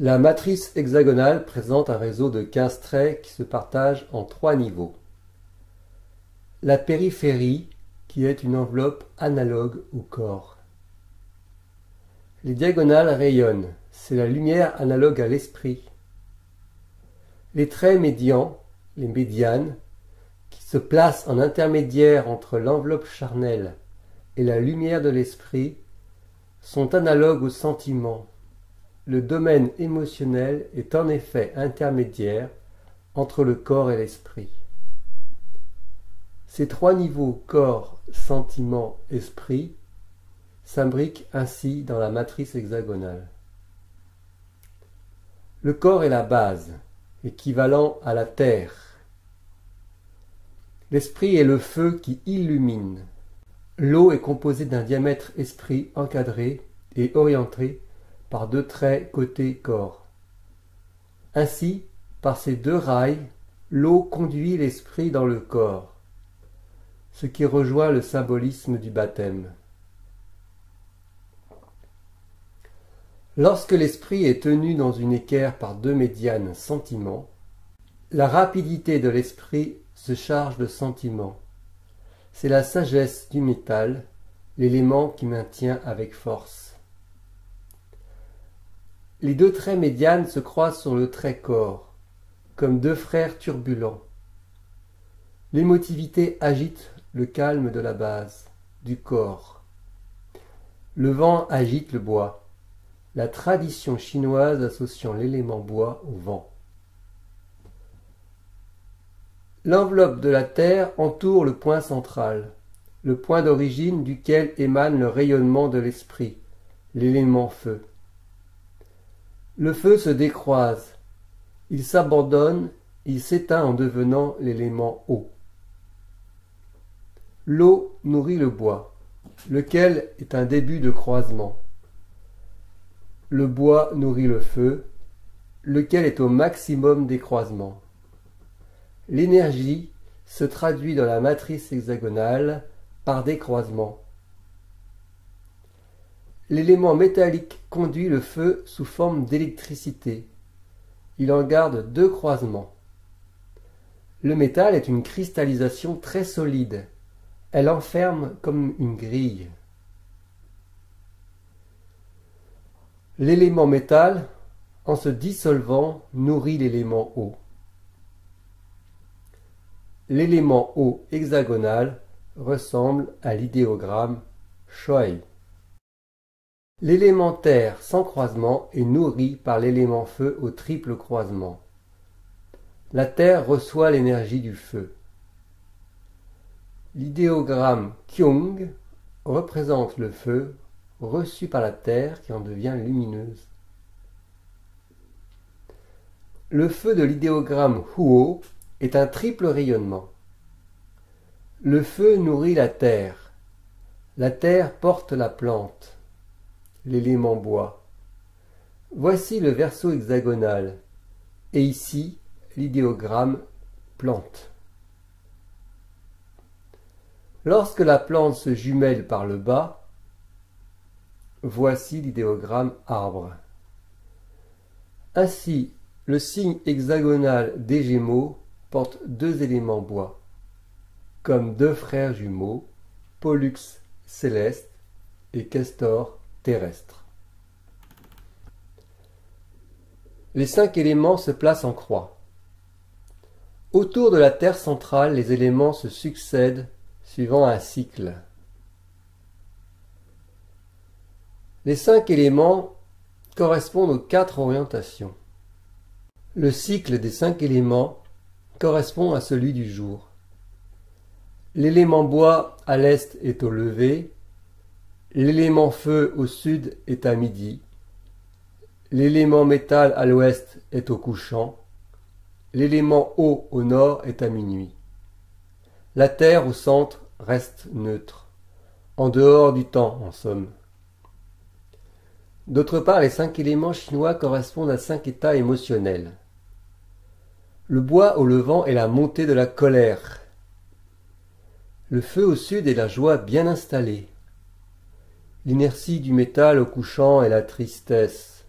La matrice hexagonale présente un réseau de 15 traits qui se partagent en 3 niveaux. La périphérie, qui est une enveloppe analogue au corps. Les diagonales rayonnent, c'est la lumière analogue à l'esprit. Les traits médians, les médianes, qui se placent en intermédiaire entre l'enveloppe charnelle et la lumière de l'esprit, sont analogues aux sentiments. Le domaine émotionnel est en effet intermédiaire entre le corps et l'esprit. Ces 3 niveaux corps, sentiment, esprit s'imbriquent ainsi dans la matrice hexagonale. Le corps est la base, équivalent à la terre. L'esprit est le feu qui illumine. L'eau est composée d'un diamètre esprit encadré et orienté par 2 traits côté corps. Ainsi, par ces 2 rails, l'eau conduit l'esprit dans le corps, ce qui rejoint le symbolisme du baptême. Lorsque l'esprit est tenu dans une équerre par 2 médianes sentiments, la rapidité de l'esprit se charge de sentiments. C'est la sagesse du métal, l'élément qui maintient avec force. Les 2 traits médianes se croisent sur le trait corps, comme 2 frères turbulents. L'émotivité agite le calme de la base, du corps. Le vent agite le bois, la tradition chinoise associant l'élément bois au vent. L'enveloppe de la Terre entoure le point central, le point d'origine duquel émane le rayonnement de l'esprit, l'élément feu. Le feu se décroise, il s'abandonne, il s'éteint en devenant l'élément eau. L'eau nourrit le bois, lequel est un début de croisement. Le bois nourrit le feu, lequel est au maximum des croisements. L'énergie se traduit dans la matrice hexagonale par des croisements. L'élément métallique conduit le feu sous forme d'électricité. Il en garde 2 croisements. Le métal est une cristallisation très solide. Elle enferme comme une grille. L'élément métal, en se dissolvant, nourrit l'élément eau. L'élément eau hexagonal ressemble à l'idéogramme Shuai. L'élément terre sans croisement est nourri par l'élément feu au triple croisement. La terre reçoit l'énergie du feu. L'idéogramme Kyung représente le feu reçu par la terre qui en devient lumineuse. Le feu de l'idéogramme Huo est un triple rayonnement. Le feu nourrit la terre. La terre porte la plante, l'élément bois. Voici le verso hexagonal, et ici l'idéogramme plante. Lorsque la plante se jumelle par le bas, voici l'idéogramme arbre. Ainsi, le signe hexagonal des Gémeaux porte 2 éléments bois, comme 2 frères jumeaux, Pollux céleste et Castor terrestre. Les 5 éléments se placent en croix. Autour de la Terre centrale, les éléments se succèdent suivant un cycle. Les 5 éléments correspondent aux 4 orientations. Le cycle des 5 éléments correspond à celui du jour. L'élément bois à l'est est au lever, l'élément feu au sud est à midi, l'élément métal à l'ouest est au couchant, l'élément eau au nord est à minuit. La terre au centre reste neutre, en dehors du temps en somme. D'autre part, les 5 éléments chinois correspondent à 5 états émotionnels. Le bois au levant est la montée de la colère. Le feu au sud est la joie bien installée. L'inertie du métal au couchant est la tristesse.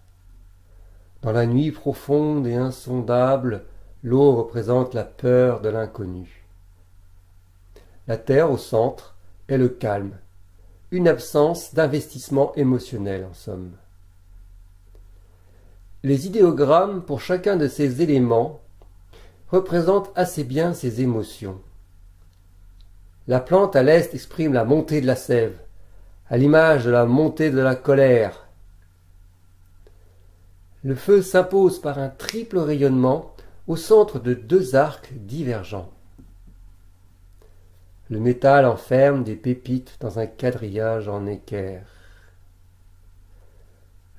Dans la nuit profonde et insondable, l'eau représente la peur de l'inconnu. La terre au centre est le calme, une absence d'investissement émotionnel en somme. Les idéogrammes pour chacun de ces éléments représentent assez bien ces émotions. La plante à l'est exprime la montée de la sève, à l'image de la montée de la colère. Le feu s'impose par un triple rayonnement au centre de deux arcs divergents. Le métal enferme des pépites dans un quadrillage en équerre.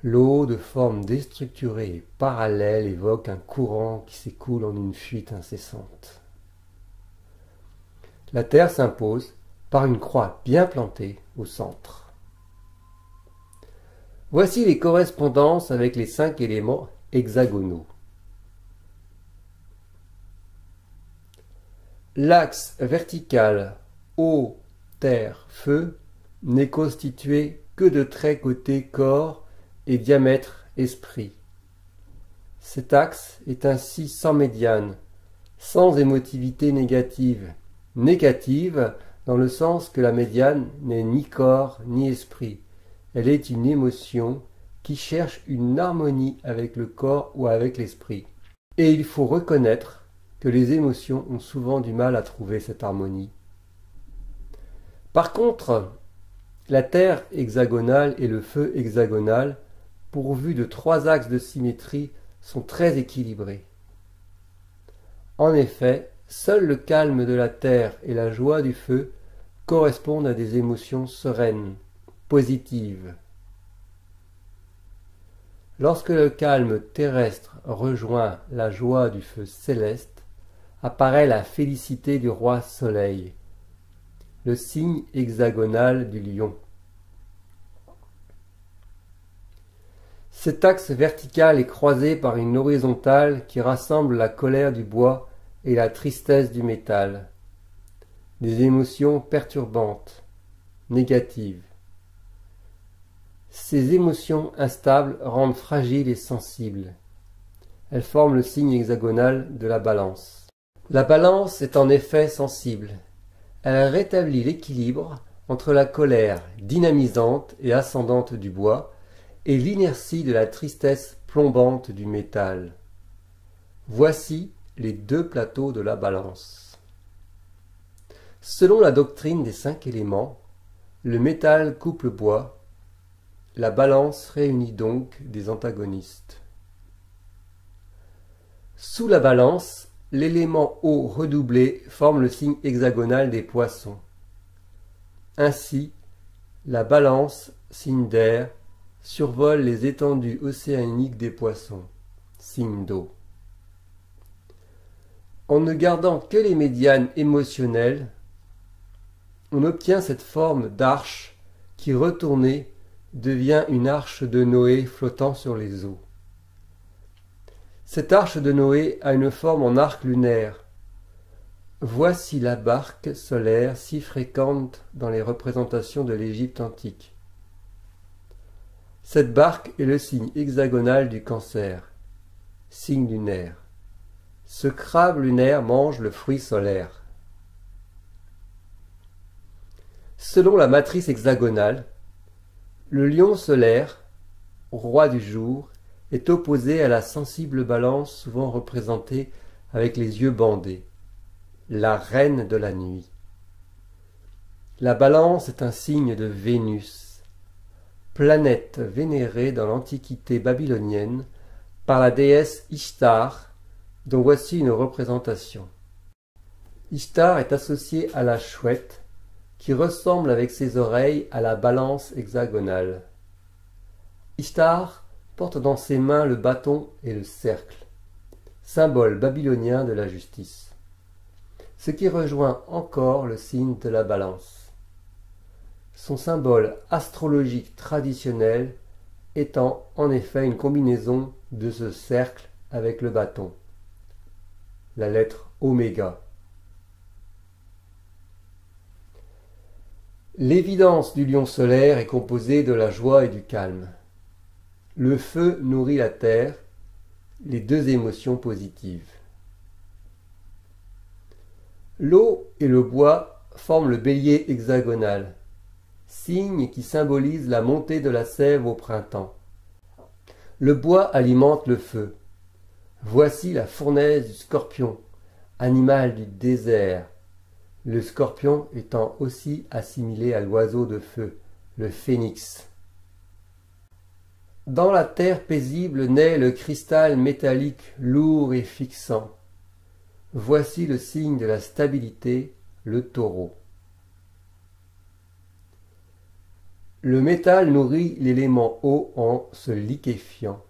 L'eau de forme déstructurée et parallèle évoque un courant qui s'écoule en une fuite incessante. La terre s'impose par une croix bien plantée au centre. Voici les correspondances avec les 5 éléments hexagonaux. L'axe vertical eau, terre, feu n'est constitué que de traits côté corps et diamètre esprit. Cet axe est ainsi sans médiane, sans émotivité négative, négative dans le sens que la médiane n'est ni corps ni esprit. Elle est une émotion qui cherche une harmonie avec le corps ou avec l'esprit. Et il faut reconnaître que les émotions ont souvent du mal à trouver cette harmonie. Par contre, la terre hexagonale et le feu hexagonal, pourvus de 3 axes de symétrie, sont très équilibrés. En effet, seul le calme de la terre et la joie du feu correspondent à des émotions sereines, positives. Lorsque le calme terrestre rejoint la joie du feu céleste, apparaît la félicité du roi Soleil, le signe hexagonal du lion. Cet axe vertical est croisé par une horizontale qui rassemble la colère du bois et la tristesse du métal, des émotions perturbantes, négatives. Ces émotions instables rendent fragiles et sensibles. Elles forment le signe hexagonal de la balance. La balance est en effet sensible. Elle rétablit l'équilibre entre la colère dynamisante et ascendante du bois et l'inertie de la tristesse plombante du métal. Voici les 2 plateaux de la balance. Selon la doctrine des 5 éléments, le métal coupe le bois, la balance réunit donc des antagonistes. Sous la balance, l'élément eau redoublé forme le signe hexagonal des poissons. Ainsi, la balance, signe d'air, survole les étendues océaniques des poissons, signe d'eau. En ne gardant que les médianes émotionnelles, on obtient cette forme d'arche qui, retournée, devient une arche de Noé flottant sur les eaux. Cette arche de Noé a une forme en arc lunaire. Voici la barque solaire si fréquente dans les représentations de l'Égypte antique. Cette barque est le signe hexagonal du Cancer, signe lunaire. Ce crabe lunaire mange le fruit solaire. Selon la matrice hexagonale, le lion solaire, roi du jour, est opposé à la sensible balance souvent représentée avec les yeux bandés, la reine de la nuit. La balance est un signe de Vénus, planète vénérée dans l'Antiquité babylonienne par la déesse Ishtar, dont voici une représentation. Ishtar est associée à la chouette, qui ressemble avec ses oreilles à la balance hexagonale. Ishtar porte dans ses mains le bâton et le cercle, symbole babylonien de la justice, ce qui rejoint encore le signe de la balance. Son symbole astrologique traditionnel étant en effet une combinaison de ce cercle avec le bâton, la lettre oméga. L'évidence du lion solaire est composée de la joie et du calme. Le feu nourrit la terre les deux émotions positives. L'eau et le bois forment le bélier hexagonal, signe qui symbolise la montée de la sève au printemps. Le bois alimente le feu. Voici la fournaise du scorpion, animal du désert, le scorpion étant aussi assimilé à l'oiseau de feu, le phénix. Dans la terre paisible naît le cristal métallique lourd et fixant. Voici le signe de la stabilité, le taureau. Le métal nourrit l'élément eau en se liquéfiant.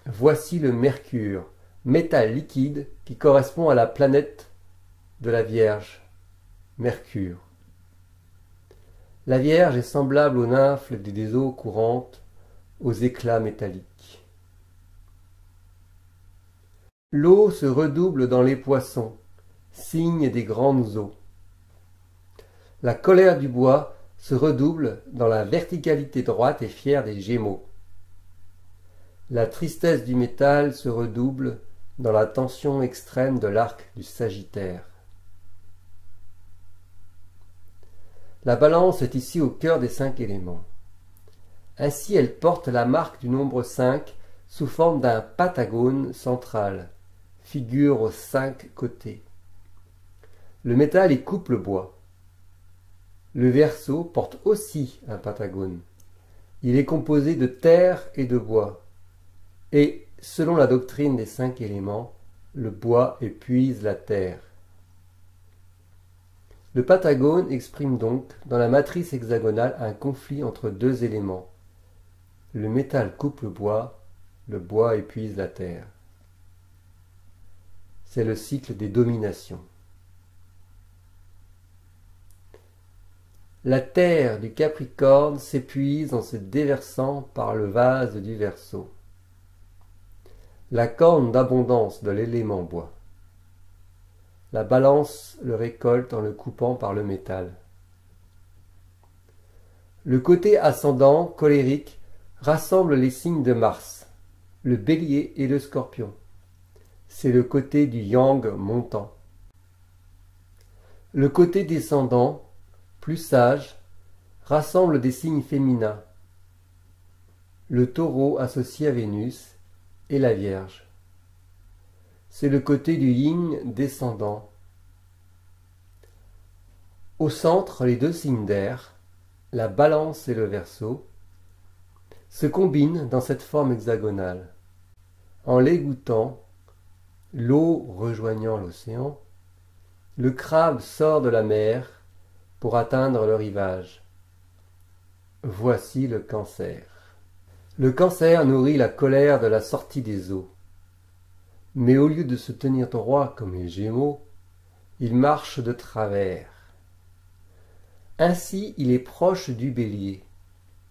Voici le mercure, métal liquide qui correspond à la planète de la Vierge, Mercure. La Vierge est semblable aux nymphes des eaux courantes, aux éclats métalliques. L'eau se redouble dans les poissons, signe des grandes eaux. La colère du bois se redouble dans la verticalité droite et fière des Gémeaux. La tristesse du métal se redouble dans la tension extrême de l'arc du Sagittaire. La balance est ici au cœur des 5 éléments. Ainsi elle porte la marque du nombre 5 sous forme d'un pentagone central, figure aux 5 côtés. Le métal y coupe le bois. Le Verseau porte aussi un pentagone. Il est composé de terre et de bois. Et, selon la doctrine des 5 éléments, le bois épuise la terre. Le pentagone exprime donc, dans la matrice hexagonale, un conflit entre deux éléments. Le métal coupe le bois épuise la terre. C'est le cycle des dominations. La terre du Capricorne s'épuise en se déversant par le vase du Verseau. La corne d'abondance de l'élément bois. La balance le récolte en le coupant par le métal. Le côté ascendant, colérique, rassemble les signes de Mars, le bélier et le scorpion. C'est le côté du yang montant. Le côté descendant, plus sage, rassemble des signes féminins. Le taureau associé à Vénus et la Vierge. C'est le côté du yin descendant. Au centre, les deux signes d'air, la balance et le Verseau, se combinent dans cette forme hexagonale. En les goûtant, l'eau rejoignant l'océan, le crabe sort de la mer pour atteindre le rivage. Voici le Cancer. Le Cancer nourrit la colère de la sortie des eaux. Mais au lieu de se tenir droit comme les Gémeaux, il marche de travers. Ainsi, il est proche du Bélier,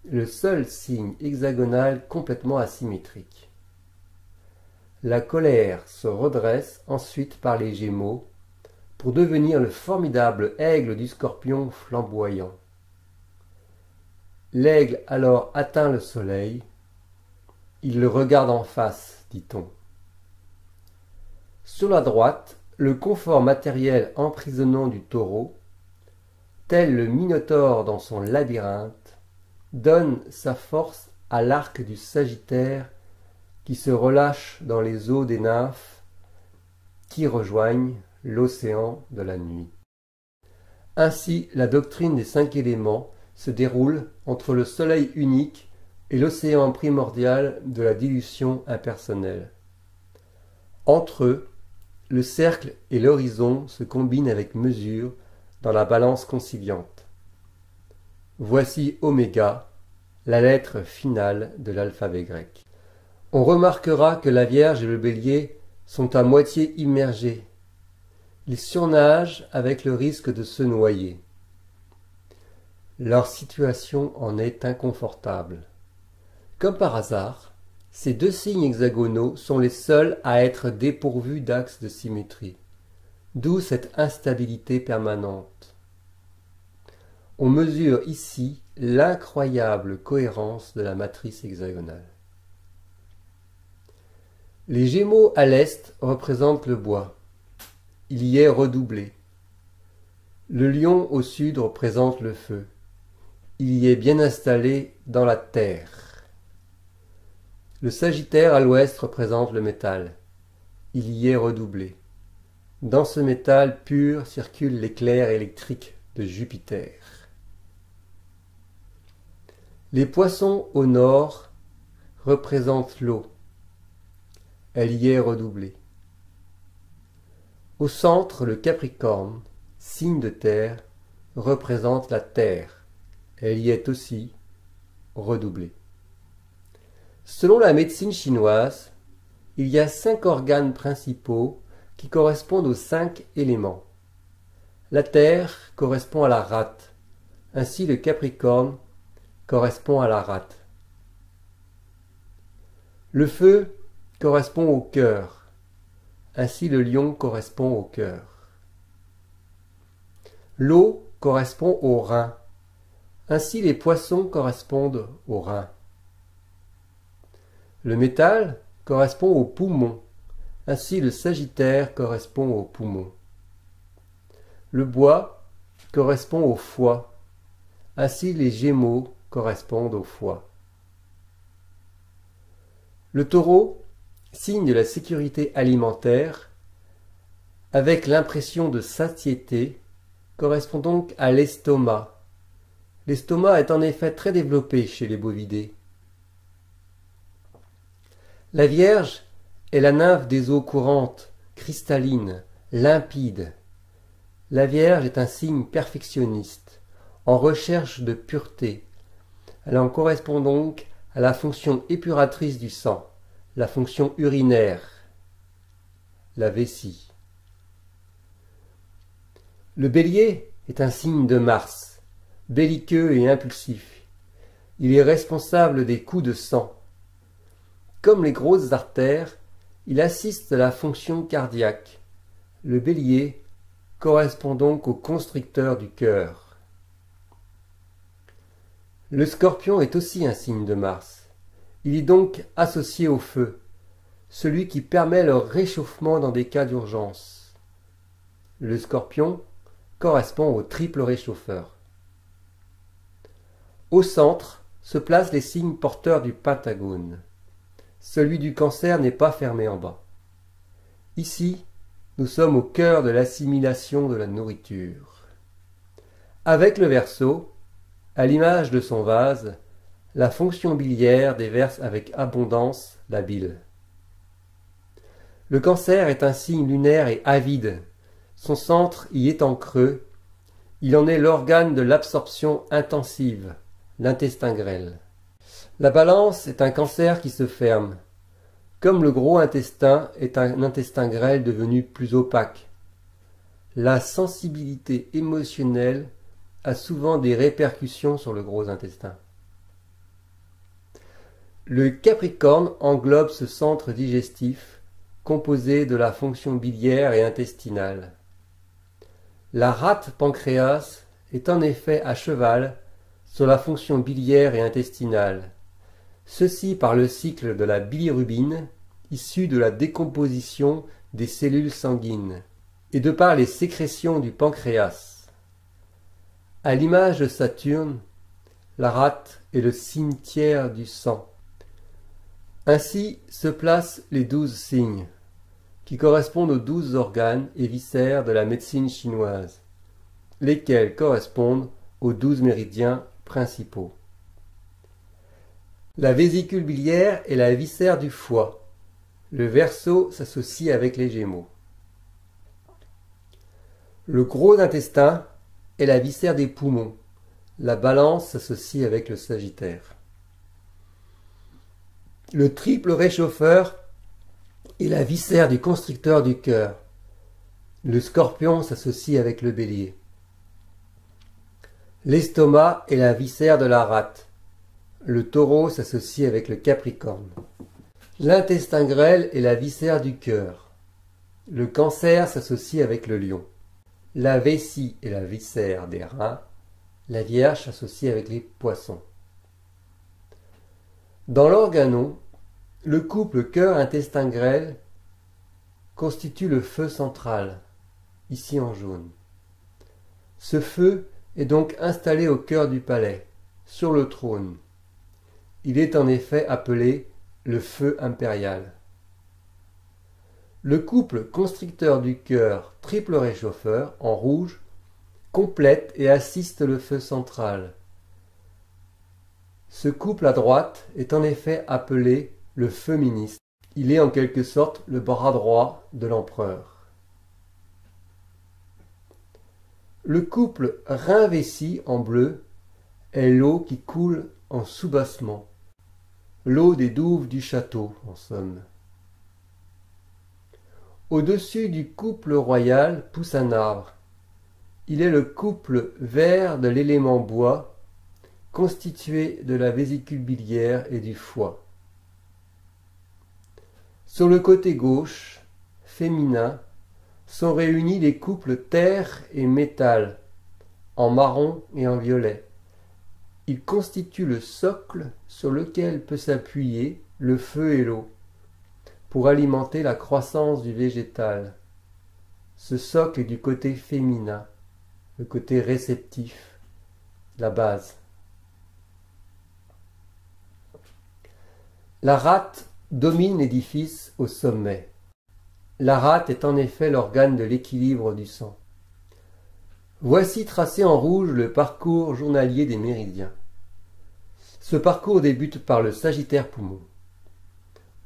le seul signe hexagonal complètement asymétrique. La colère se redresse ensuite par les Gémeaux pour devenir le formidable aigle du Scorpion flamboyant. L'aigle alors atteint le soleil. Il le regarde en face, dit-on. Sur la droite, le confort matériel emprisonnant du taureau, tel le Minotaure dans son labyrinthe, donne sa force à l'arc du Sagittaire qui se relâche dans les eaux des nymphes qui rejoignent l'océan de la nuit. Ainsi, la doctrine des 5 éléments se déroule entre le soleil unique et l'océan primordial de la dilution impersonnelle. Entre eux, le cercle et l'horizon se combinent avec mesure dans la balance conciliante. Voici Oméga, la lettre finale de l'alphabet grec. On remarquera que la Vierge et le Bélier sont à moitié immergés. Ils surnagent avec le risque de se noyer. Leur situation en est inconfortable. Comme par hasard, ces deux signes hexagonaux sont les seuls à être dépourvus d'axes de symétrie, d'où cette instabilité permanente. On mesure ici l'incroyable cohérence de la matrice hexagonale. Les Gémeaux à l'est représentent le bois. Il y est redoublé. Le Lion au sud représente le feu. Il y est bien installé dans la terre. Le Sagittaire à l'ouest représente le métal. Il y est redoublé. Dans ce métal pur circule l'éclair électrique de Jupiter. Les Poissons au nord représentent l'eau. Elle y est redoublée. Au centre, le Capricorne, signe de terre, représente la terre. Elle y est aussi redoublée. Selon la médecine chinoise, il y a 5 organes principaux qui correspondent aux 5 éléments. La terre correspond à la rate. Ainsi, le Capricorne correspond à la rate. Le feu correspond au cœur. Ainsi, le lion correspond au cœur. L'eau correspond au rein. Ainsi, les poissons correspondent au rein. Le métal correspond aux poumons. Ainsi, le Sagittaire correspond aux poumons. Le bois correspond au foie. Ainsi, les Gémeaux correspondent au foie. Le Taureau, signe de la sécurité alimentaire, avec l'impression de satiété, correspond donc à l'estomac. L'estomac est en effet très développé chez les bovidés. La Vierge est la nymphe des eaux courantes, cristallines, limpides. La Vierge est un signe perfectionniste, en recherche de pureté. Elle en correspond donc à la fonction épuratrice du sang, la fonction urinaire, la vessie. Le Bélier est un signe de Mars, belliqueux et impulsif. Il est responsable des coups de sang. Comme les grosses artères, il assiste à la fonction cardiaque. Le Bélier correspond donc au constricteur du cœur. Le Scorpion est aussi un signe de Mars. Il est donc associé au feu, celui qui permet le réchauffement dans des cas d'urgence. Le Scorpion correspond au triple réchauffeur. Au centre se placent les signes porteurs du Pentagone. Celui du Cancer n'est pas fermé en bas. Ici, nous sommes au cœur de l'assimilation de la nourriture. Avec le Verseau, à l'image de son vase, la fonction biliaire déverse avec abondance la bile. Le Cancer est un signe lunaire et avide. Son centre y est en creux. Il en est l'organe de l'absorption intensive, l'intestin grêle. La Balance est un Cancer qui se ferme. Comme le gros intestin est un intestin grêle devenu plus opaque. La sensibilité émotionnelle a souvent des répercussions sur le gros intestin. Le Capricorne englobe ce centre digestif composé de la fonction biliaire et intestinale. La rate pancréas est en effet à cheval sur la fonction biliaire et intestinale. Ceci par le cycle de la bilirubine, issue de la décomposition des cellules sanguines, et de par les sécrétions du pancréas. À l'image de Saturne, la rate est le cimetière du sang. Ainsi se placent les 12 signes, qui correspondent aux 12 organes et viscères de la médecine chinoise, lesquels correspondent aux 12 méridiens principaux. La vésicule biliaire est la viscère du foie. Le Verseau s'associe avec les Gémeaux. Le gros intestin est la viscère des poumons. La Balance s'associe avec le Sagittaire. Le triple réchauffeur est la viscère du constricteur du cœur. Le Scorpion s'associe avec le Bélier. L'estomac est la viscère de la rate. Le Taureau s'associe avec le Capricorne. L'intestin grêle est la viscère du cœur. Le Cancer s'associe avec le Lion. La vessie est la viscère des reins. La Vierge s'associe avec les Poissons. Dans l'organon, Le couple cœur-intestin grêle constitue le feu central, ici en jaune. Ce feu est donc installé au cœur du palais, sur le trône. Il est en effet appelé le feu impérial. Le couple constricteur du cœur triple réchauffeur, en rouge, complète et assiste le feu central. Ce couple à droite est en effet appelé le feu ministre. Il est en quelque sorte le bras droit de l'empereur. Le couple Rhin-Vessie en bleu est l'eau qui coule en soubassement, l'eau des douves du château en somme. Au-dessus du couple royal pousse un arbre. Il est le couple vert de l'élément bois, constitué de la vésicule biliaire et du foie. Sur le côté gauche, féminin, sont réunis les couples terre et métal, en marron et en violet. Ils constituent le socle sur lequel peut s'appuyer le feu et l'eau, pour alimenter la croissance du végétal. Ce socle est du côté féminin, le côté réceptif, la base. La rate domine l'édifice au sommet. La rate est en effet l'organe de l'équilibre du sang. Voici tracé en rouge le parcours journalier des méridiens. Ce parcours débute par le sagittaire poumon.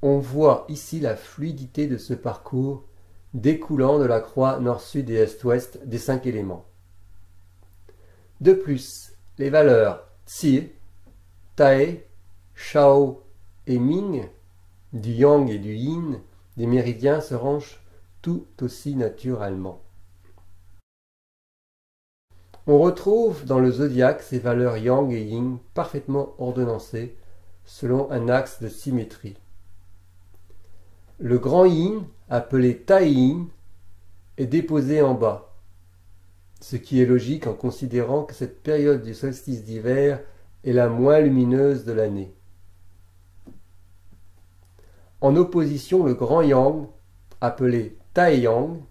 On voit ici la fluidité de ce parcours découlant de la croix nord-sud et est-ouest des 5 éléments. De plus, les valeurs Tsi, Tae, Shao et Ming, du yang et du yin, des méridiens se rangent tout aussi naturellement. On retrouve dans le zodiaque ces valeurs yang et yin parfaitement ordonnancées selon un axe de symétrie. Le grand yin, appelé tai yin, est déposé en bas, ce qui est logique en considérant que cette période du solstice d'hiver est la moins lumineuse de l'année. En opposition, le grand yang, appelé Taeyang,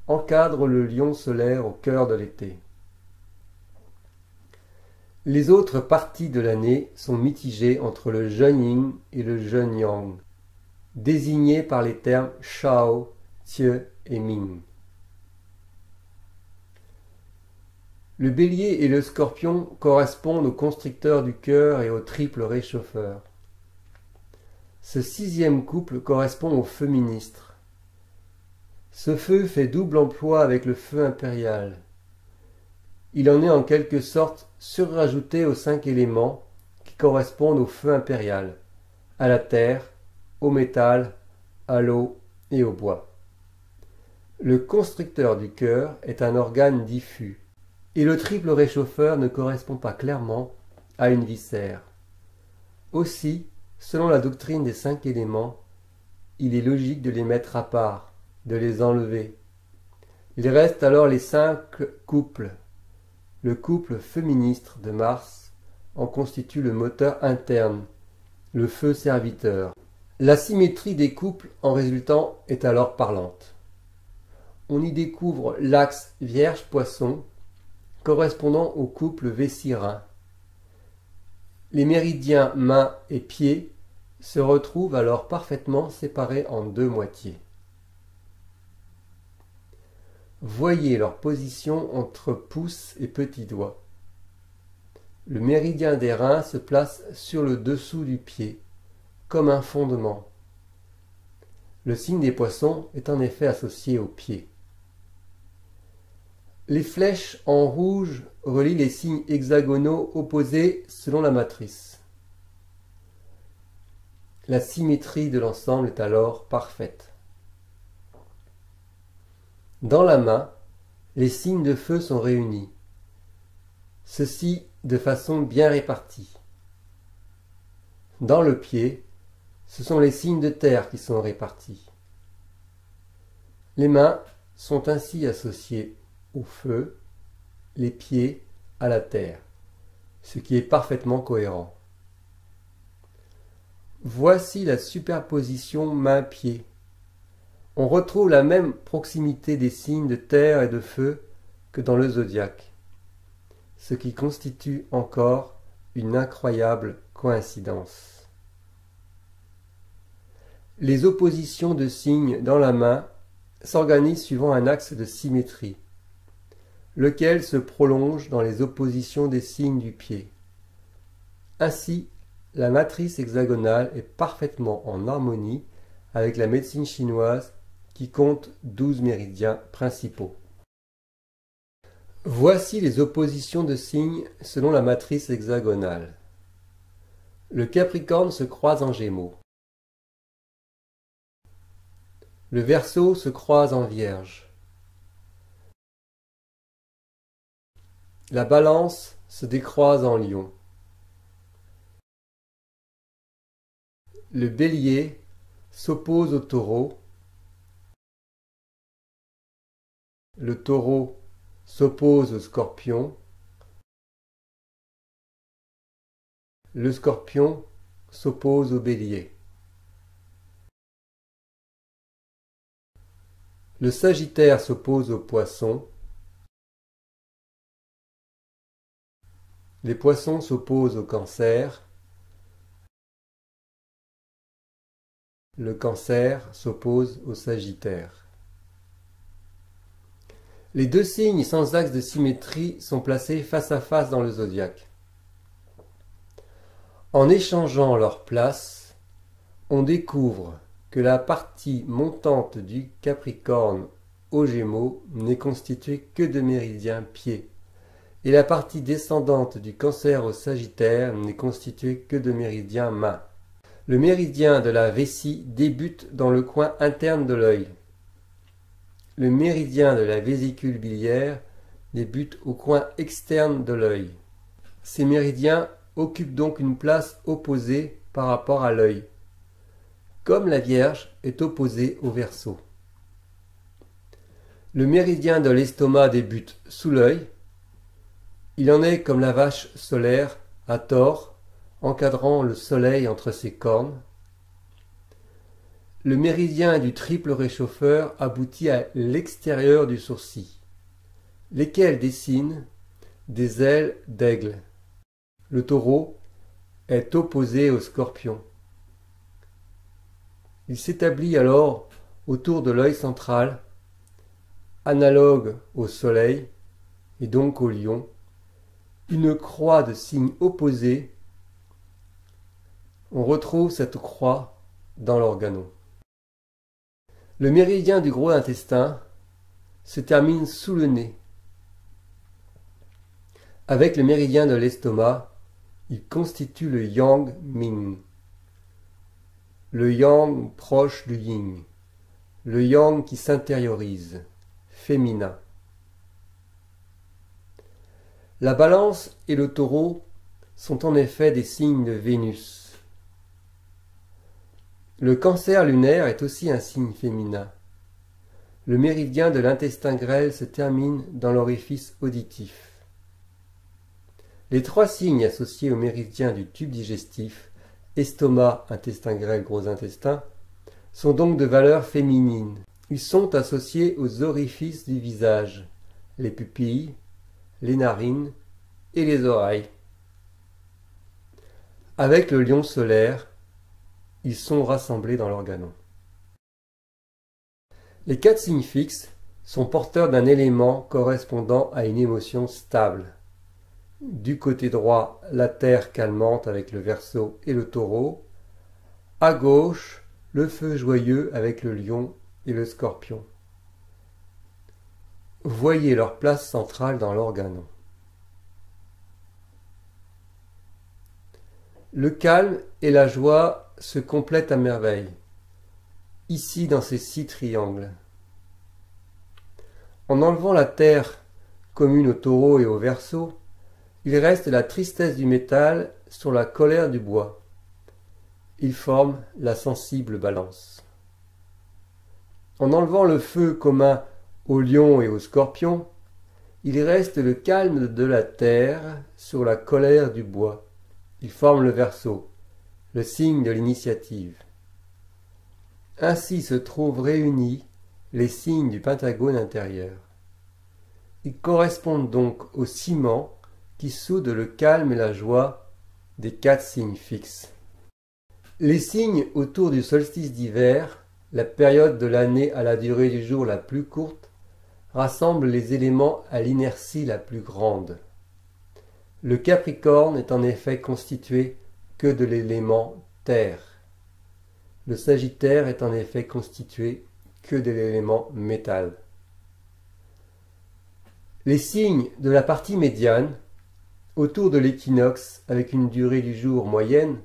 encadre le lion solaire au cœur de l'été. Les autres parties de l'année sont mitigées entre le jeune yin et le jeune yang, désignés par les termes Shao, Tse et Ming. Le bélier et le scorpion correspondent aux constricteurs du cœur et au triple réchauffeur. Ce 6e couple correspond au feu ministre. Ce feu fait double emploi avec le feu impérial. Il en est en quelque sorte surrajouté aux 5 éléments qui correspondent au feu impérial, à la terre, au métal, à l'eau et au bois. Le constricteur du cœur est un organe diffus, et le triple réchauffeur ne correspond pas clairement à une viscère. Aussi, selon la doctrine des 5 éléments, il est logique de les mettre à part, de les enlever. Il reste alors les 5 couples. Le couple feu-ministre de Mars en constitue le moteur interne, le feu serviteur. La symétrie des couples en résultant est alors parlante. On y découvre l'axe Vierge-Poisson correspondant au couple Vessie-Rhin. Les méridiens mains et pieds se retrouvent alors parfaitement séparés en 2 moitiés. Voyez leur position entre pouce et petit doigt. Le méridien des reins se place sur le dessous du pied, comme un fondement. Le signe des poissons est en effet associé au pied. Les flèches en rouge relient les signes hexagonaux opposés selon la matrice. La symétrie de l'ensemble est alors parfaite. Dans la main, les signes de feu sont réunis, ceci de façon bien répartie. Dans le pied, ce sont les signes de terre qui sont répartis. Les mains sont ainsi associées au feu, les pieds à la terre, ce qui est parfaitement cohérent. Voici la superposition main-pied. On retrouve la même proximité des signes de terre et de feu que dans le zodiaque, ce qui constitue encore une incroyable coïncidence. Les oppositions de signes dans la main s'organisent suivant un axe de symétrie, lequel se prolonge dans les oppositions des signes du pied. Ainsi, la matrice hexagonale est parfaitement en harmonie avec la médecine chinoise qui compte 12 méridiens principaux. Voici les oppositions de signes selon la matrice hexagonale. Le Capricorne se croise en Gémeaux. Le Verseau se croise en Vierge. La Balance se décroise en Lion. Le Bélier s'oppose au Taureau. Le Taureau s'oppose au Scorpion. Le Scorpion s'oppose au Bélier. Le Sagittaire s'oppose au Poisson. Les Poissons s'opposent au Cancer. Le Cancer s'oppose au Sagittaire. Les deux signes sans axe de symétrie sont placés face à face dans le zodiaque. En échangeant leurs places, on découvre que la partie montante du Capricorne aux Gémeaux n'est constituée que de méridiens pieds, et la partie descendante du Cancer au Sagittaire n'est constituée que de méridiens mains. Le méridien de la vessie débute dans le coin interne de l'œil. Le méridien de la vésicule biliaire débute au coin externe de l'œil. Ces méridiens occupent donc une place opposée par rapport à l'œil, comme la Vierge est opposée au Verseau. Le méridien de l'estomac débute sous l'œil. Il en est comme la vache solaire à Taure, encadrant le soleil entre ses cornes. Le méridien du triple réchauffeur aboutit à l'extérieur du sourcil, lesquels dessinent des ailes d'aigle. Le Taureau est opposé au Scorpion. Il s'établit alors autour de l'œil central, analogue au soleil et donc au Lion, une croix de signe opposé. On retrouve cette croix dans l'organon. Le méridien du gros intestin se termine sous le nez. Avec le méridien de l'estomac, il constitue le Yang Ming. Le Yang proche du Yin. Le Yang qui s'intériorise, féminin. La Balance et le Taureau sont en effet des signes de Vénus. Le Cancer lunaire est aussi un signe féminin. Le méridien de l'intestin grêle se termine dans l'orifice auditif. Les trois signes associés au méridien du tube digestif, estomac, intestin grêle, gros intestin, sont donc de valeur féminine. Ils sont associés aux orifices du visage, les pupilles, les narines et les oreilles. Avec le Lion solaire, ils sont rassemblés dans l'organon. Les quatre signes fixes sont porteurs d'un élément correspondant à une émotion stable. Du côté droit, la terre calmante avec le Verseau et le Taureau. À gauche, le feu joyeux avec le Lion et le Scorpion. Voyez leur place centrale dans l'organon. Le calme et la joie se complètent à merveille, ici dans ces 6 triangles. En enlevant la terre commune au Taureau et au Verseau, il reste la tristesse du métal sur la colère du bois. Ils forment la sensible Balance. En enlevant le feu commun au Lion et au Scorpion, il reste le calme de la terre sur la colère du bois. Ils forment le Verseau, le signe de l'initiative. Ainsi se trouvent réunis les signes du pentagone intérieur. Ils correspondent donc au ciment qui soude le calme et la joie des 4 signes fixes. Les signes autour du solstice d'hiver, la période de l'année à la durée du jour la plus courte, rassemblent les éléments à l'inertie la plus grande. Le Capricorne est en effet constitué que de l'élément terre. Le Sagittaire est en effet constitué que de l'élément métal. Les signes de la partie médiane, autour de l'équinoxe avec une durée du jour moyenne,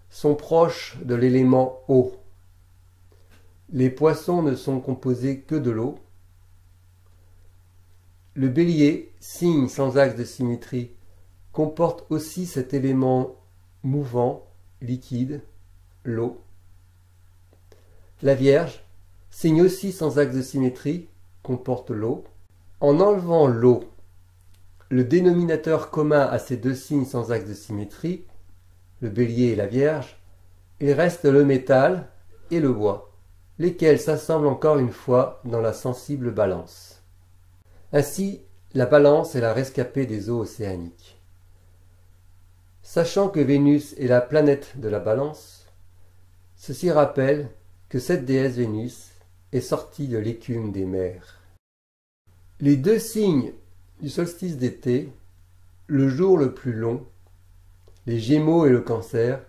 sont proches de l'élément eau. Les Poissons ne sont composés que de l'eau. Le Bélier, signe sans axe de symétrie, comporte aussi cet élément mouvant, liquide, l'eau. La Vierge, signe aussi sans axe de symétrie, comporte l'eau. En enlevant l'eau, le dénominateur commun à ces 2 signes sans axe de symétrie, le Bélier et la Vierge, il reste le métal et le bois, lesquels s'assemblent encore une fois dans la sensible balance. Ainsi, la balance est la rescapée des eaux océaniques. Sachant que Vénus est la planète de la balance, ceci rappelle que cette déesse Vénus est sortie de l'écume des mers. Les 2 signes du solstice d'été, le jour le plus long, les Gémeaux et le Cancer,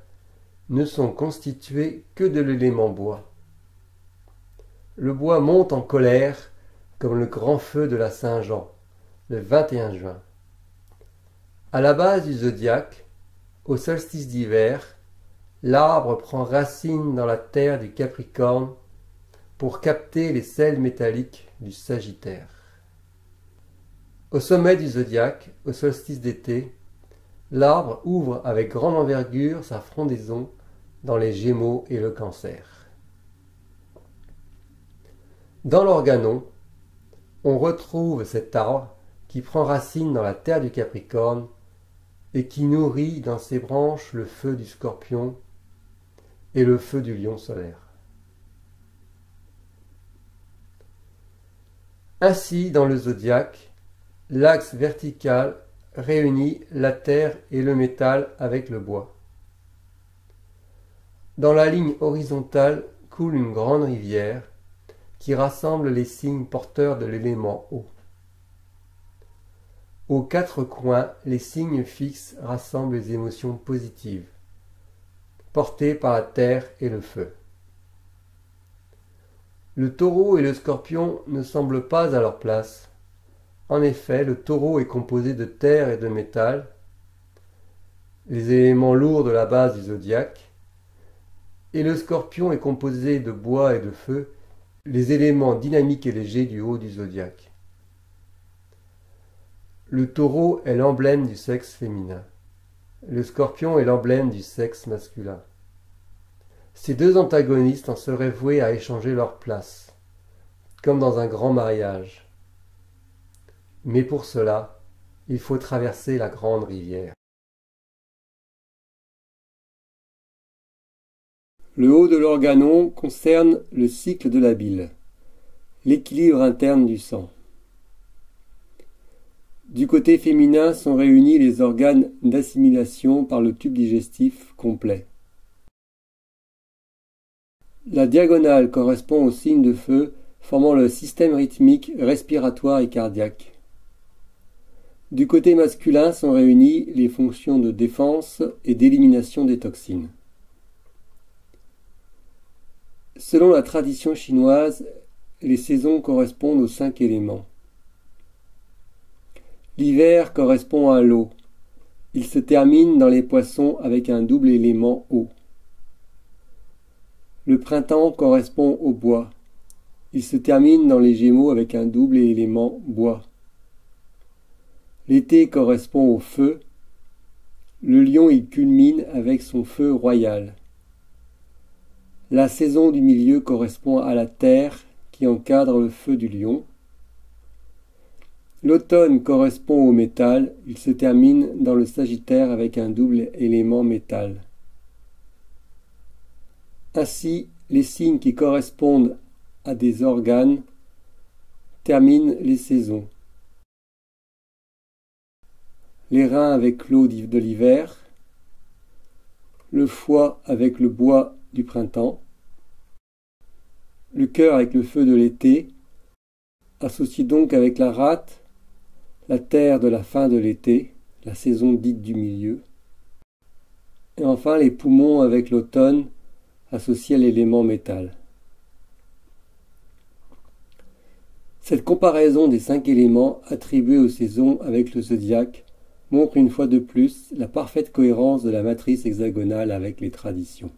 ne sont constitués que de l'élément bois. Le bois monte en colère comme le grand feu de la Saint-Jean, le 21 juin. À la base du zodiaque, au solstice d'hiver, l'arbre prend racine dans la terre du Capricorne pour capter les sels métalliques du Sagittaire. Au sommet du zodiaque, au solstice d'été, l'arbre ouvre avec grande envergure sa frondaison dans les Gémeaux et le Cancer. Dans l'Organon, on retrouve cet arbre qui prend racine dans la terre du Capricorne et qui nourrit dans ses branches le feu du Scorpion et le feu du Lion solaire. Ainsi, dans le zodiaque, l'axe vertical réunit la terre et le métal avec le bois. Dans la ligne horizontale coule une grande rivière qui rassemble les signes porteurs de l'élément eau. Aux 4 coins, les signes fixes rassemblent les émotions positives, portées par la terre et le feu. Le Taureau et le Scorpion ne semblent pas à leur place. En effet, le Taureau est composé de terre et de métal, les éléments lourds de la base du zodiaque, et le Scorpion est composé de bois et de feu, les éléments dynamiques et légers du haut du zodiaque. Le Taureau est l'emblème du sexe féminin. Le Scorpion est l'emblème du sexe masculin. Ces 2 antagonistes en seraient voués à échanger leur place, comme dans un grand mariage. Mais pour cela, il faut traverser la grande rivière. Le haut de l'Organon concerne le cycle de la bile, l'équilibre interne du sang. Du côté féminin sont réunis les organes d'assimilation par le tube digestif complet. La diagonale correspond au signe de feu formant le système rythmique, respiratoire et cardiaque. Du côté masculin sont réunies les fonctions de défense et d'élimination des toxines. Selon la tradition chinoise, les saisons correspondent aux 5 éléments. L'hiver correspond à l'eau. Il se termine dans les Poissons avec un double élément eau. Le printemps correspond au bois. Il se termine dans les Gémeaux avec un double élément bois. L'été correspond au feu. Le Lion y culmine avec son feu royal. La saison du milieu correspond à la terre qui encadre le feu du Lion. L'automne correspond au métal, il se termine dans le Sagittaire avec un double élément métal. Ainsi, les signes qui correspondent à des organes terminent les saisons. Les reins avec l'eau de l'hiver, le foie avec le bois du printemps, le cœur avec le feu de l'été, associé donc avec la rate, la terre de la fin de l'été, la saison dite du milieu, et enfin les poumons avec l'automne, associés à l'élément métal. Cette comparaison des 5 éléments attribués aux saisons avec le zodiaque montre une fois de plus la parfaite cohérence de la matrice hexagonale avec les traditions.